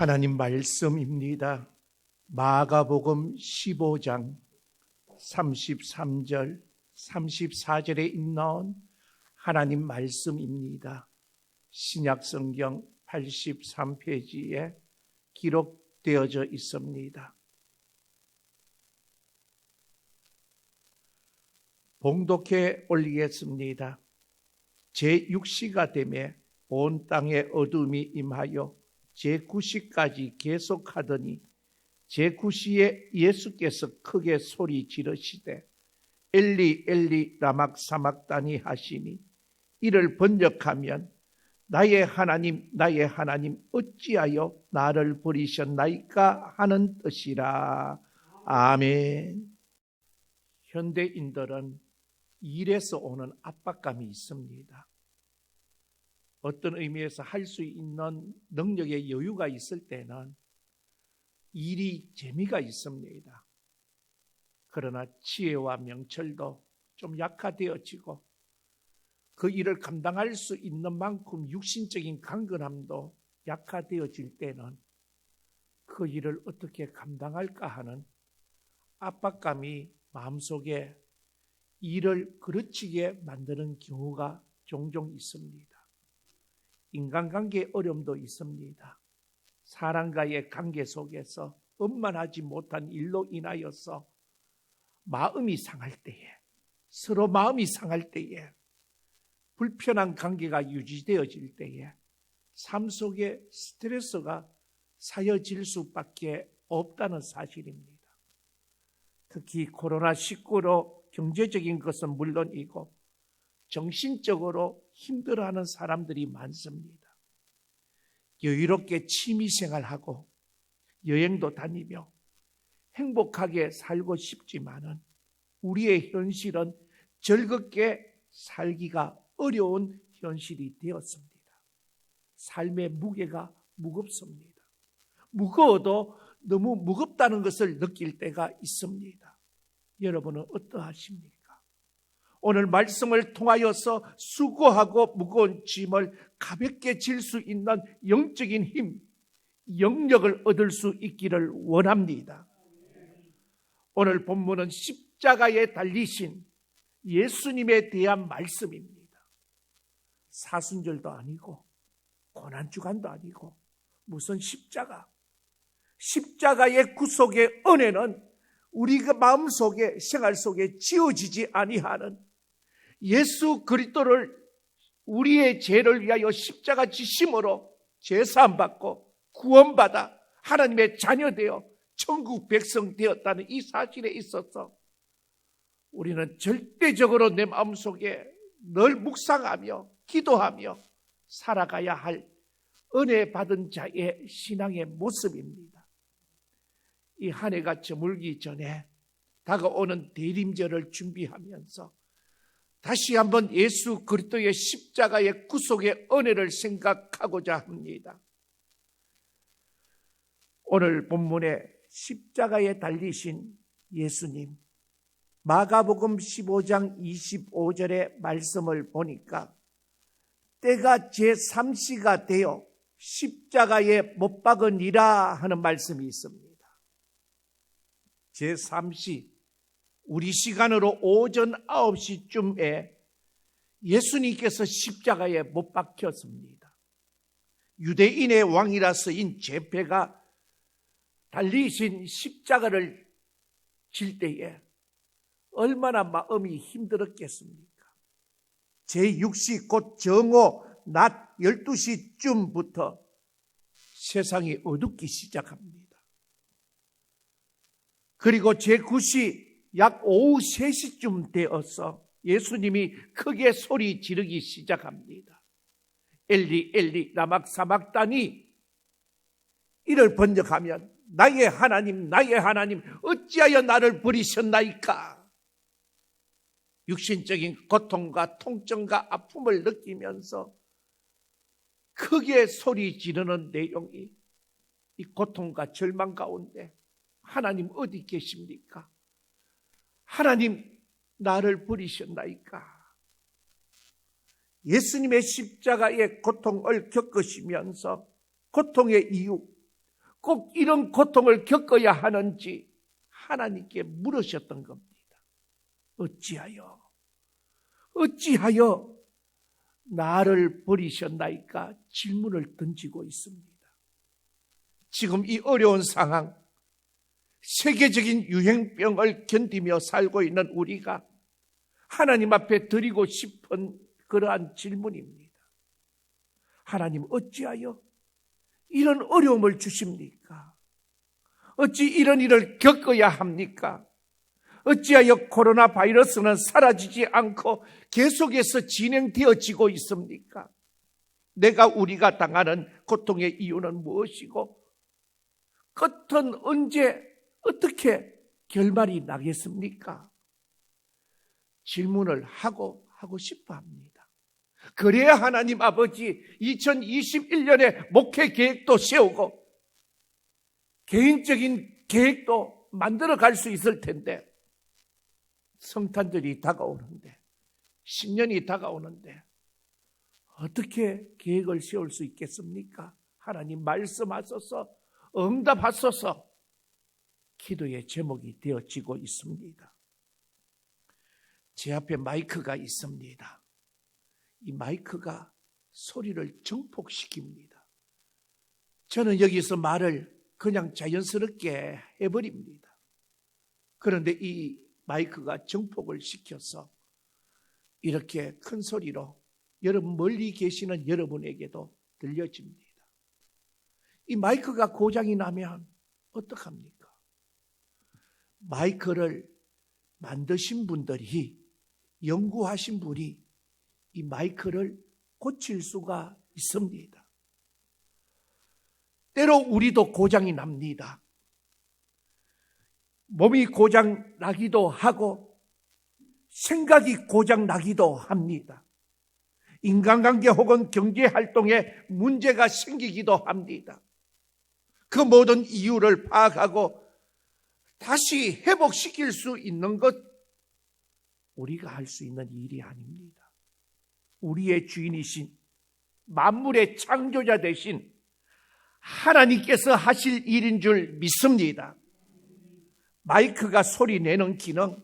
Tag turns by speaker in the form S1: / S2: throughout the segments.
S1: 하나님 말씀입니다. 마가복음 15장 33절, 34절에 있는 하나님 말씀입니다. 신약성경 83페이지에 기록되어져 있습니다. 봉독해 올리겠습니다. 제6시가 되매 온 땅에 어둠이 임하여 제9시까지 계속하더니 제9시에 예수께서 크게 소리 지르시되 엘리 엘리 라막 사막다니 하시니 이를 번역하면 나의 하나님 어찌하여 나를 버리셨나이까 하는 뜻이라. 아멘. 현대인들은 일에서 오는 압박감이 있습니다. 어떤 의미에서 할 수 있는 능력의 여유가 있을 때는 일이 재미가 있습니다. 그러나 지혜와 명철도 좀 약화되어지고 그 일을 감당할 수 있는 만큼 육신적인 강건함도 약화되어질 때는 그 일을 어떻게 감당할까 하는 압박감이 마음속에 일을 그르치게 만드는 경우가 종종 있습니다. 인간관계의 어려움도 있습니다. 사람과의 관계 속에서 원만하지 못한 일로 인하여서 마음이 상할 때에, 서로 마음이 상할 때에, 불편한 관계가 유지되어질 때에 삶 속에 스트레스가 쌓여질 수밖에 없다는 사실입니다. 특히 코로나19로 경제적인 것은 물론이고 정신적으로 힘들어하는 사람들이 많습니다. 여유롭게 취미생활하고 여행도 다니며 행복하게 살고 싶지만은 우리의 현실은 즐겁게 살기가 어려운 현실이 되었습니다. 삶의 무게가 무겁습니다. 무거워도 너무 무겁다는 것을 느낄 때가 있습니다. 여러분은 어떠하십니까? 오늘 말씀을 통하여서 수고하고 무거운 짐을 가볍게 질 수 있는 영적인 힘, 영력을 얻을 수 있기를 원합니다. 오늘 본문은 십자가에 달리신 예수님에 대한 말씀입니다. 사순절도 아니고 고난주간도 아니고 무슨 십자가. 십자가의 구속의 은혜는 우리가 마음속에 생활 속에 지워지지 아니하는 예수 그리스도를 우리의 죄를 위하여 십자가 지심으로 죄사함 받고 구원받아 하나님의 자녀되어 천국 백성 되었다는 이 사실에 있어서 우리는 절대적으로 내 마음속에 늘 묵상하며 기도하며 살아가야 할 은혜 받은 자의 신앙의 모습입니다. 이 한 해가 저물기 전에 다가오는 대림절을 준비하면서 다시 한번 예수 그리스도의 십자가의 구속의 은혜를 생각하고자 합니다. 오늘 본문에 십자가에 달리신 예수님, 마가복음 15장 25절의 말씀을 보니까 때가 제3시가 되어 십자가에 못 박으니라 하는 말씀이 있습니다. 제3시, 우리 시간으로 오전 9시쯤에 예수님께서 십자가에 못 박혔습니다. 유대인의 왕이라 쓰인 제페가 달리신 십자가를 질 때에 얼마나 마음이 힘들었겠습니까? 제6시 곧 정오 낮 12시쯤부터 세상이 어둡기 시작합니다. 그리고 제9시 약 오후 3시쯤 되어서 예수님이 크게 소리 지르기 시작합니다. 엘리 엘리 라막 사막다니, 이를 번역하면 나의 하나님 어찌하여 나를 버리셨나이까. 육신적인 고통과 통증과 아픔을 느끼면서 크게 소리 지르는 내용이 이 고통과 절망 가운데 하나님 어디 계십니까? 하나님 나를 버리셨나이까? 예수님의 십자가의 고통을 겪으시면서 고통의 이유, 꼭 이런 고통을 겪어야 하는지 하나님께 물으셨던 겁니다. 어찌하여 나를 버리셨나이까 질문을 던지고 있습니다. 지금 이 어려운 상황, 세계적인 유행병을 견디며 살고 있는 우리가 하나님 앞에 드리고 싶은 그러한 질문입니다. 하나님, 어찌하여 이런 어려움을 주십니까? 어찌 이런 일을 겪어야 합니까? 어찌하여 코로나 바이러스는 사라지지 않고 계속해서 진행되어지고 있습니까? 우리가 당하는 고통의 이유는 무엇이고 끝은 언제 어떻게 결말이 나겠습니까? 질문을 하고 싶어 합니다. 그래야 하나님 아버지 2021년에 목회 계획도 세우고 개인적인 계획도 만들어 갈 수 있을 텐데, 성탄절이 다가오는데, 신년이 다가오는데 어떻게 계획을 세울 수 있겠습니까? 하나님 말씀하소서, 응답하소서. 기도의 제목이 되어지고 있습니다. 제 앞에 마이크가 있습니다. 이 마이크가 소리를 증폭시킵니다. 저는 여기서 말을 그냥 자연스럽게 해버립니다. 그런데 이 마이크가 증폭을 시켜서 이렇게 큰 소리로 여러분, 멀리 계시는 여러분에게도 들려집니다. 이 마이크가 고장이 나면 어떡합니까? 마이크를 만드신 분들이, 연구하신 분이 이 마이크를 고칠 수가 있습니다. 때로 우리도 고장이 납니다. 몸이 고장 나기도 하고 생각이 고장 나기도 합니다. 인간관계 혹은 경제활동에 문제가 생기기도 합니다. 그 모든 이유를 파악하고 다시 회복시킬 수 있는 것, 우리가 할 수 있는 일이 아닙니다. 우리의 주인이신, 만물의 창조자 되신 하나님께서 하실 일인 줄 믿습니다. 마이크가 소리 내는 기능,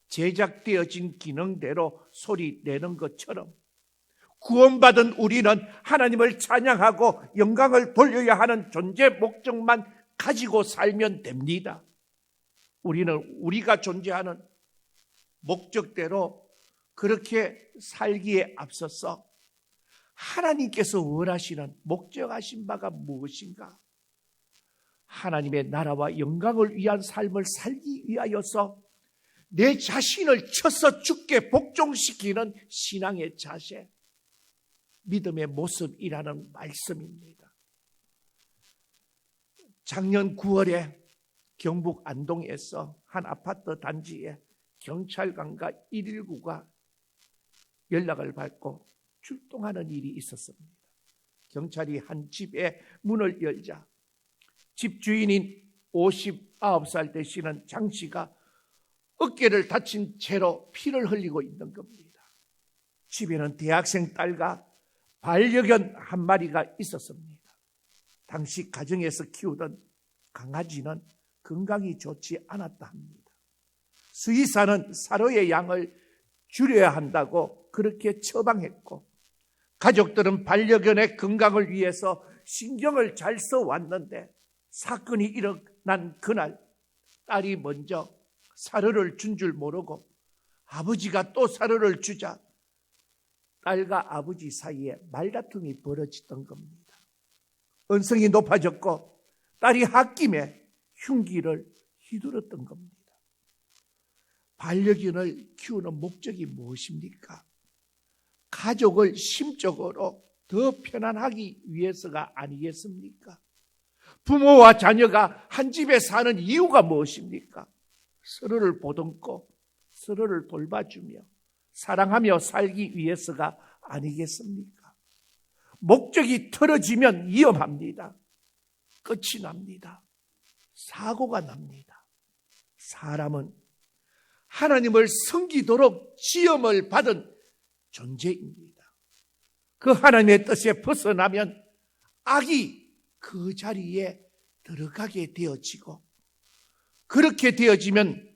S1: 제작되어진 기능대로 소리 내는 것처럼 구원받은 우리는 하나님을 찬양하고 영광을 돌려야 하는 존재 목적만 가지고 살면 됩니다. 우리는 우리가 존재하는 목적대로 그렇게 살기에 앞서서 하나님께서 원하시는, 목적하신 바가 무엇인가? 하나님의 나라와 영광을 위한 삶을 살기 위하여서 내 자신을 쳐서 죽게 복종시키는 신앙의 자세, 믿음의 모습이라는 말씀입니다. 작년 9월에 경북 안동에서 한 아파트 단지에 경찰관과 119가 연락을 받고 출동하는 일이 있었습니다. 경찰이 한 집에 문을 열자 집 주인인 59살 되시는 장 씨가 어깨를 다친 채로 피를 흘리고 있는 겁니다. 집에는 대학생 딸과 반려견 한 마리가 있었습니다. 당시 가정에서 키우던 강아지는 건강이 좋지 않았다 합니다. 수의사는 사료의 양을 줄여야 한다고 그렇게 처방했고, 가족들은 반려견의 건강을 위해서 신경을 잘 써왔는데 사건이 일어난 그날 딸이 먼저 사료를 준 줄 모르고 아버지가 또 사료를 주자 딸과 아버지 사이에 말다툼이 벌어지던 겁니다. 언성이 높아졌고 딸이 홧김에 흉기를 휘두르던 겁니다. 반려견을 키우는 목적이 무엇입니까? 가족을 심적으로 더 편안하기 위해서가 아니겠습니까? 부모와 자녀가 한 집에 사는 이유가 무엇입니까? 서로를 보듬고 서로를 돌봐주며 사랑하며 살기 위해서가 아니겠습니까? 목적이 틀어지면 위험합니다. 끝이 납니다. 사고가 납니다. 사람은 하나님을 섬기도록 지음을 받은 존재입니다. 그 하나님의 뜻에 벗어나면 악이 그 자리에 들어가게 되어지고, 그렇게 되어지면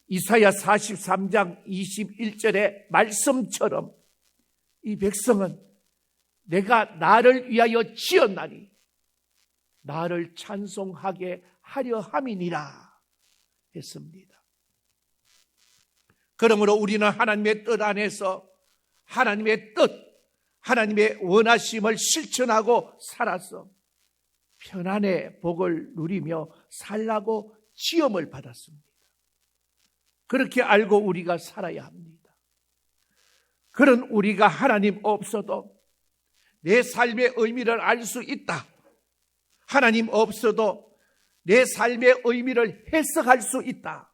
S1: 이사야 43장 21절의 말씀처럼 이 백성은 내가 나를 위하여 지었나니 나를 찬송하게 하려 함이니라 했습니다. 그러므로 우리는 하나님의 뜻 안에서 하나님의 뜻, 하나님의 원하심을 실천하고 살아서 편안의 복을 누리며 살라고 지음을 받았습니다. 그렇게 알고 우리가 살아야 합니다. 그런 우리가 하나님 없어도 내 삶의 의미를 알 수 있다. 하나님 없어도 내 삶의 의미를 해석할 수 있다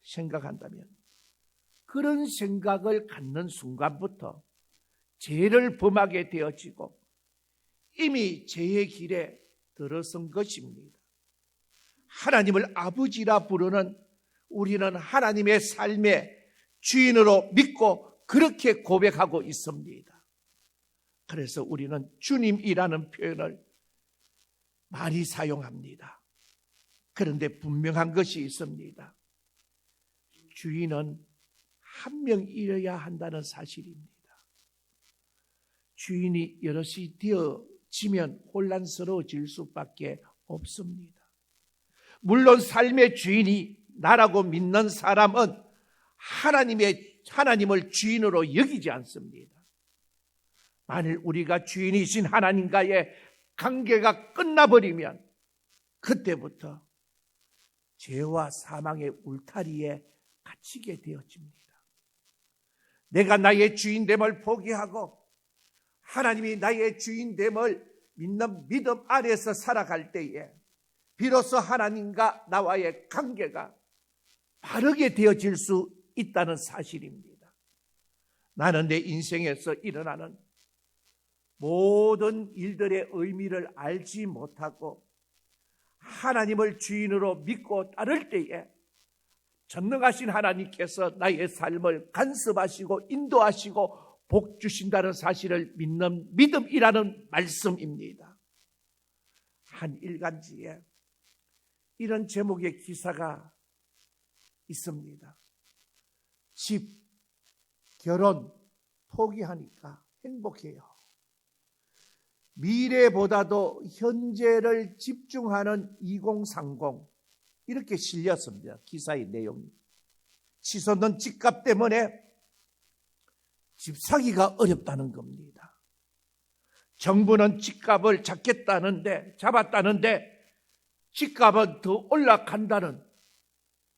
S1: 생각한다면, 그런 생각을 갖는 순간부터 죄를 범하게 되어지고 이미 죄의 길에 들어선 것입니다. 하나님을 아버지라 부르는 우리는 하나님의 삶의 주인으로 믿고 그렇게 고백하고 있습니다. 그래서 우리는 주님이라는 표현을 많이 사용합니다. 그런데 분명한 것이 있습니다. 주인은 한 명이어야 한다는 사실입니다. 주인이 여럿이 되어지면 혼란스러워질 수밖에 없습니다. 물론 삶의 주인이 나라고 믿는 사람은 하나님을 주인으로 여기지 않습니다. 만일 우리가 주인이신 하나님과의 관계가 끝나버리면 그때부터 죄와 사망의 울타리에 갇히게 되어집니다. 내가 나의 주인됨을 포기하고 하나님이 나의 주인됨을 믿는 믿음 안에서 살아갈 때에 비로소 하나님과 나와의 관계가 바르게 되어질 수 있다는 사실입니다. 나는 내 인생에서 일어나는 모든 일들의 의미를 알지 못하고 하나님을 주인으로 믿고 따를 때에 전능하신 하나님께서 나의 삶을 간섭하시고 인도하시고 복 주신다는 사실을 믿는 믿음이라는 말씀입니다. 한 일간지에 이런 제목의 기사가 있습니다. 집, 결혼 포기하니까 행복해요. 미래보다도 현재를 집중하는 2030, 이렇게 실렸습니다. 기사의 내용이. 치솟는 집값 때문에 집 사기가 어렵다는 겁니다. 정부는 집값을 잡았다는데 집값은 더 올라간다는,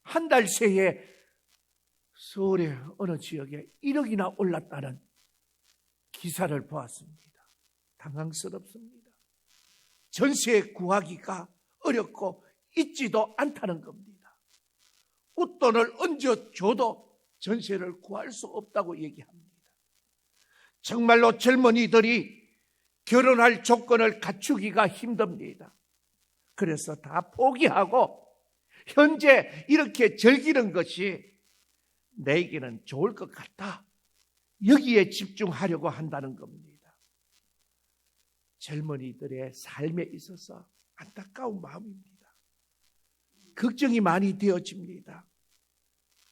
S1: 한 달 새에 서울의 어느 지역에 1억이나 올랐다는 기사를 보았습니다. 당황스럽습니다. 전세 구하기가 어렵고 있지도 않다는 겁니다. 웃돈을 얹어줘도 전세를 구할 수 없다고 얘기합니다. 정말로 젊은이들이 결혼할 조건을 갖추기가 힘듭니다. 그래서 다 포기하고 현재 이렇게 즐기는 것이 내게는 좋을 것 같다, 여기에 집중하려고 한다는 겁니다. 젊은이들의 삶에 있어서 안타까운 마음입니다. 걱정이 많이 되어집니다.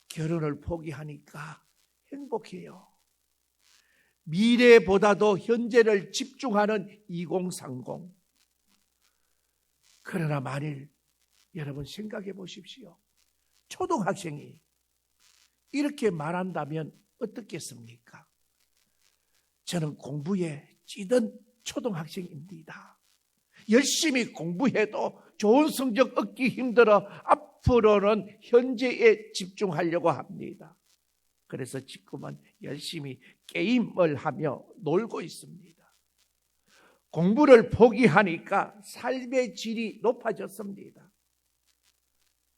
S1: 결혼을 포기하니까 행복해요. 미래보다도 현재를 집중하는 2030. 그러나 만일 여러분 생각해 보십시오. 초등학생이 이렇게 말한다면 어떻겠습니까? 저는 공부에 찌든 초등학생입니다. 열심히 공부해도 좋은 성적 얻기 힘들어 앞으로는 현재에 집중하려고 합니다. 그래서 지금은 열심히 게임을 하며 놀고 있습니다. 공부를 포기하니까 삶의 질이 높아졌습니다.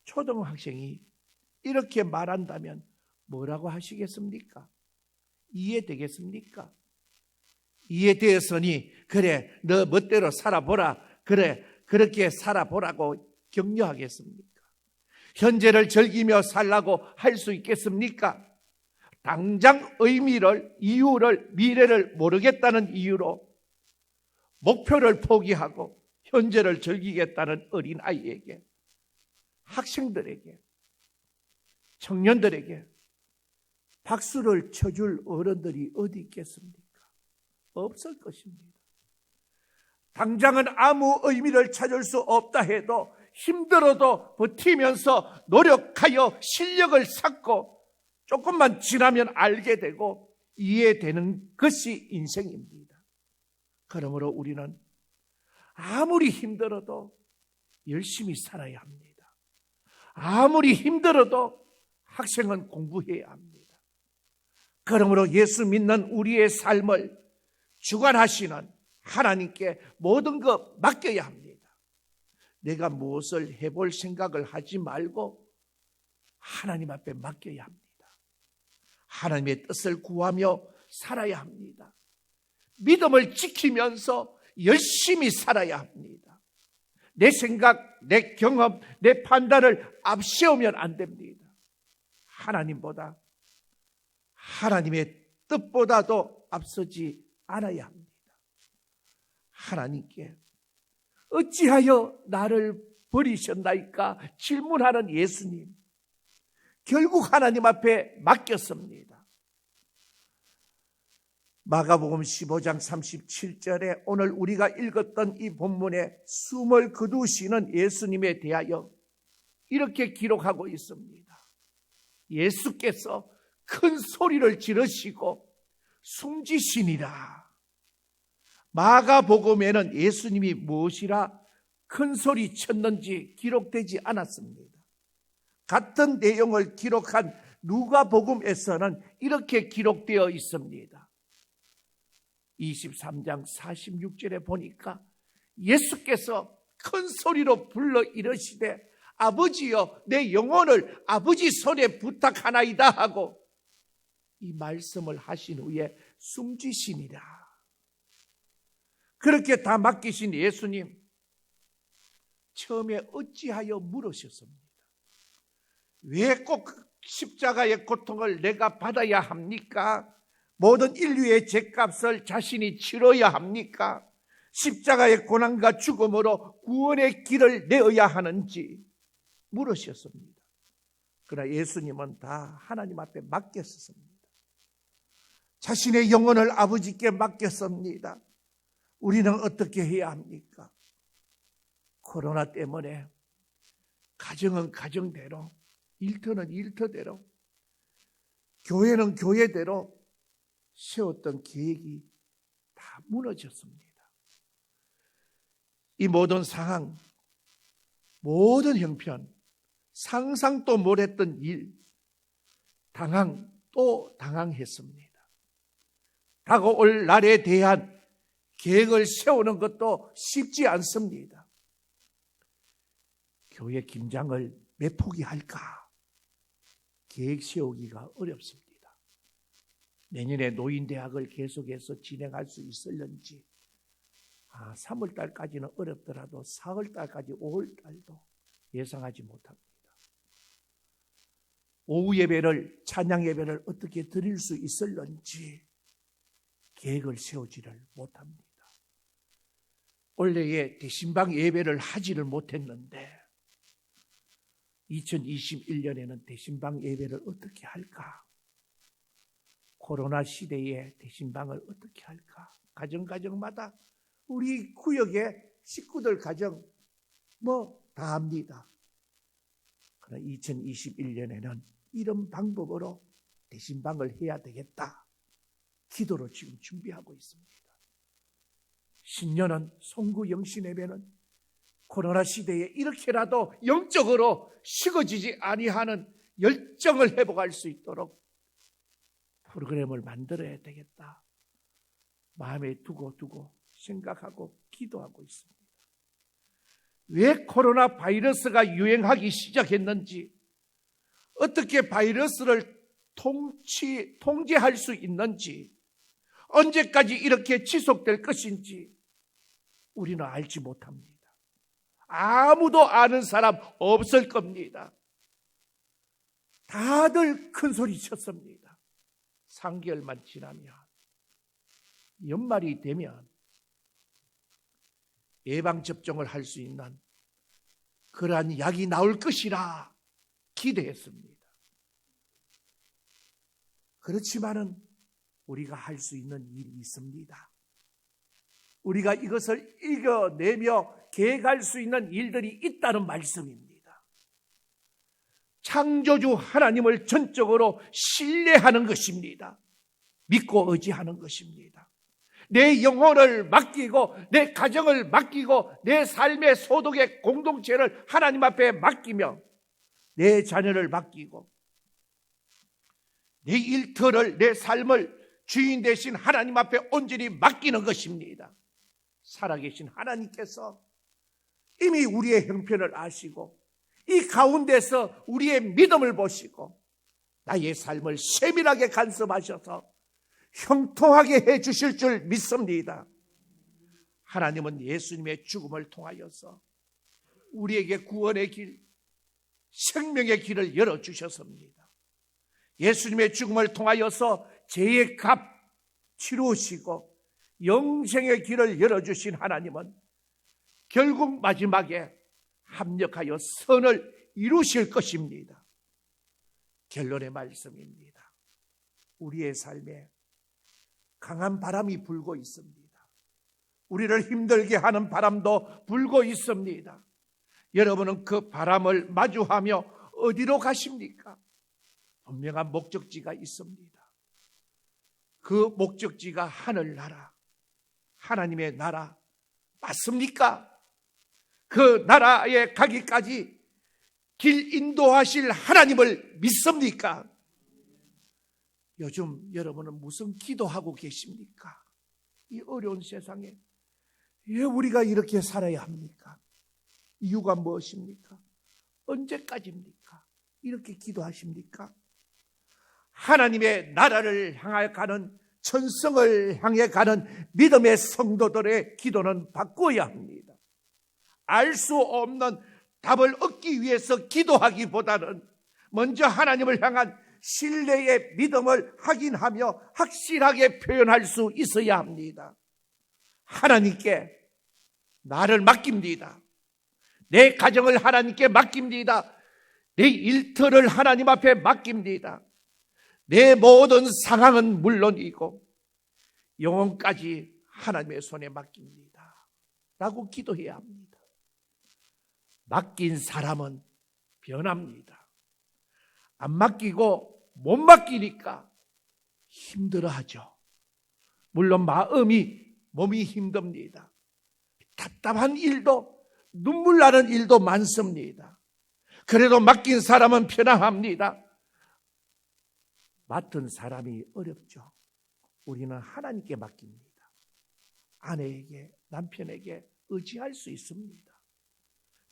S1: 초등학생이 이렇게 말한다면 뭐라고 하시겠습니까? 이해되겠습니까? 이해되었으니 그래, 너 멋대로 살아보라, 그래, 그렇게 살아보라고 격려하겠습니까? 현재를 즐기며 살라고 할 수 있겠습니까? 당장 의미를, 이유를, 미래를 모르겠다는 이유로 목표를 포기하고 현재를 즐기겠다는 어린아이에게, 학생들에게, 청년들에게 박수를 쳐줄 어른들이 어디 있겠습니까? 없을 것입니다. 당장은 아무 의미를 찾을 수 없다 해도 힘들어도 버티면서 노력하여 실력을 쌓고 조금만 지나면 알게 되고 이해되는 것이 인생입니다. 그러므로 우리는 아무리 힘들어도 열심히 살아야 합니다. 아무리 힘들어도 학생은 공부해야 합니다. 그러므로 예수 믿는 우리의 삶을 주관하시는 하나님께 모든 것 맡겨야 합니다. 내가 무엇을 해볼 생각을 하지 말고 하나님 앞에 맡겨야 합니다. 하나님의 뜻을 구하며 살아야 합니다. 믿음을 지키면서 열심히 살아야 합니다. 내 생각, 내 경험, 내 판단을 앞세우면 안 됩니다. 하나님보다, 하나님의 뜻보다도 앞서지 않아야 합니다. 하나님께 어찌하여 나를 버리셨나이까 질문하는 예수님, 결국 하나님 앞에 맡겼습니다. 마가복음 15장 37절에 오늘 우리가 읽었던 이 본문에 숨을 거두시는 예수님에 대하여 이렇게 기록하고 있습니다. 예수께서 큰 소리를 지르시고 숨지시니라. 마가복음에는 예수님이 무엇이라 큰 소리 쳤는지 기록되지 않았습니다. 같은 내용을 기록한 누가복음에서는 이렇게 기록되어 있습니다. 23장 46절에 보니까 예수께서 큰 소리로 불러 이르시되 아버지여 내 영혼을 아버지 손에 부탁하나이다 하고 이 말씀을 하신 후에 숨지시니라. 그렇게 다 맡기신 예수님, 처음에 어찌하여 물으셨습니다. 왜 꼭 십자가의 고통을 내가 받아야 합니까? 모든 인류의 죄값을 자신이 치러야 합니까? 십자가의 고난과 죽음으로 구원의 길을 내어야 하는지 물으셨습니다. 그러나 예수님은 다 하나님 앞에 맡겼습니다. 자신의 영혼을 아버지께 맡겼습니다. 우리는 어떻게 해야 합니까? 코로나 때문에 가정은 가정대로, 일터는 일터대로, 교회는 교회대로 세웠던 계획이 다 무너졌습니다. 이 모든 상황, 모든 형편, 상상도 못했던 일, 당황 또 당황했습니다. 다가올 날에 대한 계획을 세우는 것도 쉽지 않습니다. 교회 김장을 몇 포기 할까? 계획 세우기가 어렵습니다. 내년에 노인대학을 계속해서 진행할 수 있을런지 3월달까지는 어렵더라도 4월달까지 5월달도 예상하지 못합니다. 오후 예배를, 찬양 예배를 어떻게 드릴 수 있을런지 계획을 세우지를 못합니다. 원래의 대신방 예배를 하지를 못했는데 2021년에는 대신방 예배를 어떻게 할까? 코로나 시대에 대신방을 어떻게 할까? 가정마다 우리 구역의 식구들 가정 다 합니다. 그러나 2021년에는 이런 방법으로 대신방을 해야 되겠다. 기도로 지금 준비하고 있습니다. 신년은 송구 영신 예배는 코로나 시대에 이렇게라도 영적으로 식어지지 아니하는 열정을 회복할 수 있도록 프로그램을 만들어야 되겠다. 마음에 두고 생각하고 기도하고 있습니다. 왜 코로나 바이러스가 유행하기 시작했는지, 어떻게 바이러스를 통제할 수 있는지, 언제까지 이렇게 지속될 것인지 우리는 알지 못합니다. 아무도 아는 사람 없을 겁니다. 다들 큰 소리 쳤습니다. 3개월만 지나면, 연말이 되면 예방접종을 할 수 있는 그러한 약이 나올 것이라 기대했습니다. 그렇지만은 우리가 할 수 있는 일이 있습니다. 우리가 이것을 이겨내며 계획할 수 있는 일들이 있다는 말씀입니다. 창조주 하나님을 전적으로 신뢰하는 것입니다. 믿고 의지하는 것입니다. 내 영혼을 맡기고 내 가정을 맡기고 내 삶의 소득의 공동체를 하나님 앞에 맡기며 내 자녀를 맡기고 내 일터를 내 삶을 주인 되신 하나님 앞에 온전히 맡기는 것입니다. 살아계신 하나님께서 이미 우리의 형편을 아시고 이 가운데서 우리의 믿음을 보시고 나의 삶을 세밀하게 간섭하셔서 형통하게 해주실 줄 믿습니다. 하나님은 예수님의 죽음을 통하여서 우리에게 구원의 길, 생명의 길을 열어주셨습니다. 예수님의 죽음을 통하여서 죄의 값 치루시고 영생의 길을 열어주신 하나님은 결국 마지막에 합력하여 선을 이루실 것입니다. 결론의 말씀입니다. 우리의 삶에 강한 바람이 불고 있습니다. 우리를 힘들게 하는 바람도 불고 있습니다. 여러분은 그 바람을 마주하며 어디로 가십니까? 분명한 목적지가 있습니다. 그 목적지가 하늘나라, 하나님의 나라 맞습니까? 그 나라에 가기까지 길 인도하실 하나님을 믿습니까? 요즘 여러분은 무슨 기도하고 계십니까? 이 어려운 세상에 왜 우리가 이렇게 살아야 합니까? 이유가 무엇입니까? 언제까지입니까? 이렇게 기도하십니까? 하나님의 나라를 향해 가는, 천성을 향해 가는 믿음의 성도들의 기도는 바꿔야 합니다. 알 수 없는 답을 얻기 위해서 기도하기보다는 먼저 하나님을 향한 신뢰의 믿음을 확인하며 확실하게 표현할 수 있어야 합니다. 하나님께 나를 맡깁니다. 내 가정을 하나님께 맡깁니다. 내 일터를 하나님 앞에 맡깁니다. 내 모든 상황은 물론이고 영혼까지 하나님의 손에 맡깁니다 라고 기도해야 합니다. 맡긴 사람은 변합니다. 안 맡기고 못 맡기니까 힘들어하죠. 물론 몸이 힘듭니다. 답답한 일도, 눈물 나는 일도 많습니다. 그래도 맡긴 사람은 편안합니다. 맡은 사람이 어렵죠. 우리는 하나님께 맡깁니다. 아내에게, 남편에게 의지할 수 있습니다.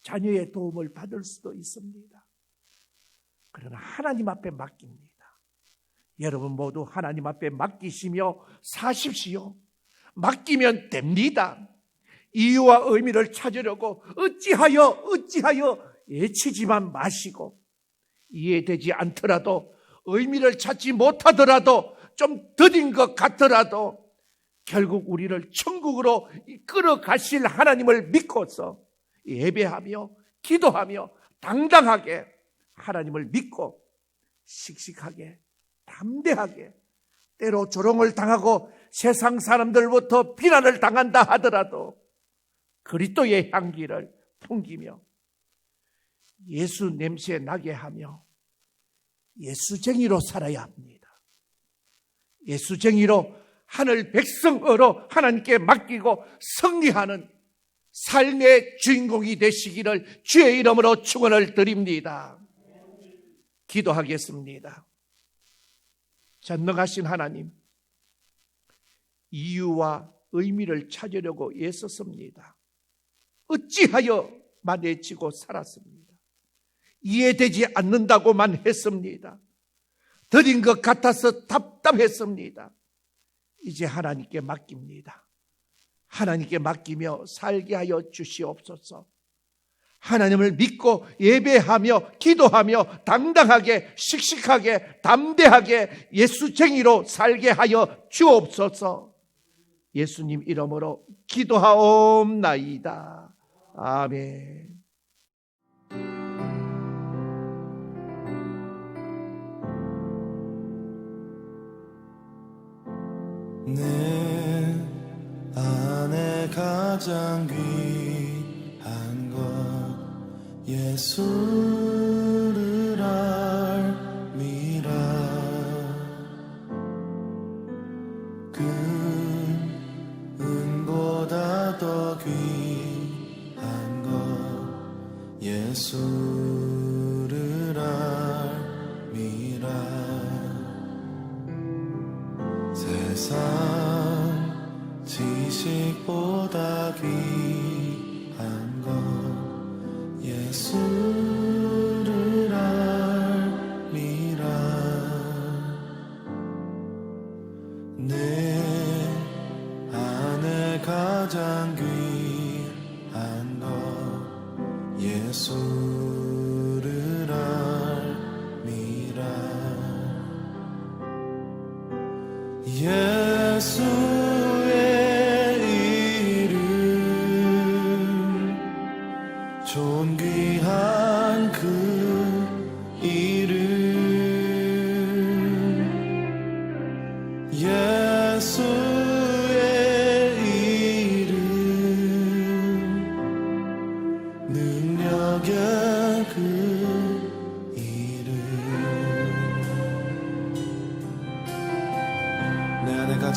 S1: 자녀의 도움을 받을 수도 있습니다. 그러나 하나님 앞에 맡깁니다. 여러분 모두 하나님 앞에 맡기시며 사십시오. 맡기면 됩니다. 이유와 의미를 찾으려고 어찌하여 애치지만 마시고, 이해되지 않더라도 의미를 찾지 못하더라도 좀 더딘 것 같더라도 결국 우리를 천국으로 이끌어 가실 하나님을 믿고서 예배하며 기도하며 당당하게 하나님을 믿고 씩씩하게 담대하게, 때로 조롱을 당하고 세상 사람들부터 비난을 당한다 하더라도 그리스도의 향기를 풍기며 예수 냄새 나게 하며 예수쟁이로 살아야 합니다. 예수쟁이로 하늘 백성으로 하나님께 맡기고 승리하는 삶의 주인공이 되시기를 주의 이름으로 축원을 드립니다. 기도하겠습니다. 전능하신 하나님, 이유와 의미를 찾으려고 애썼습니다. 어찌하여만 애치고 살았습니다. 이해되지 않는다고만 했습니다. 더딘 것 같아서 답답했습니다. 이제 하나님께 맡깁니다. 하나님께 맡기며 살게 하여 주시옵소서. 하나님을 믿고 예배하며 기도하며 당당하게 씩씩하게 담대하게 예수쟁이로 살게 하여 주옵소서. 예수님 이름으로 기도하옵나이다. 아멘.
S2: 내 안에 가장 귀한 것 예수를 알미라. 그 은보다 더 귀한 것 예수를 알미라. 세상 지식보다 귀한 것 예수를 알미라. 내 안에 가장 귀한 것 예수를 알미라. 예수의 이름 존귀한 그 이름 예수의 이름 능력의 그 이름 내 안에 가장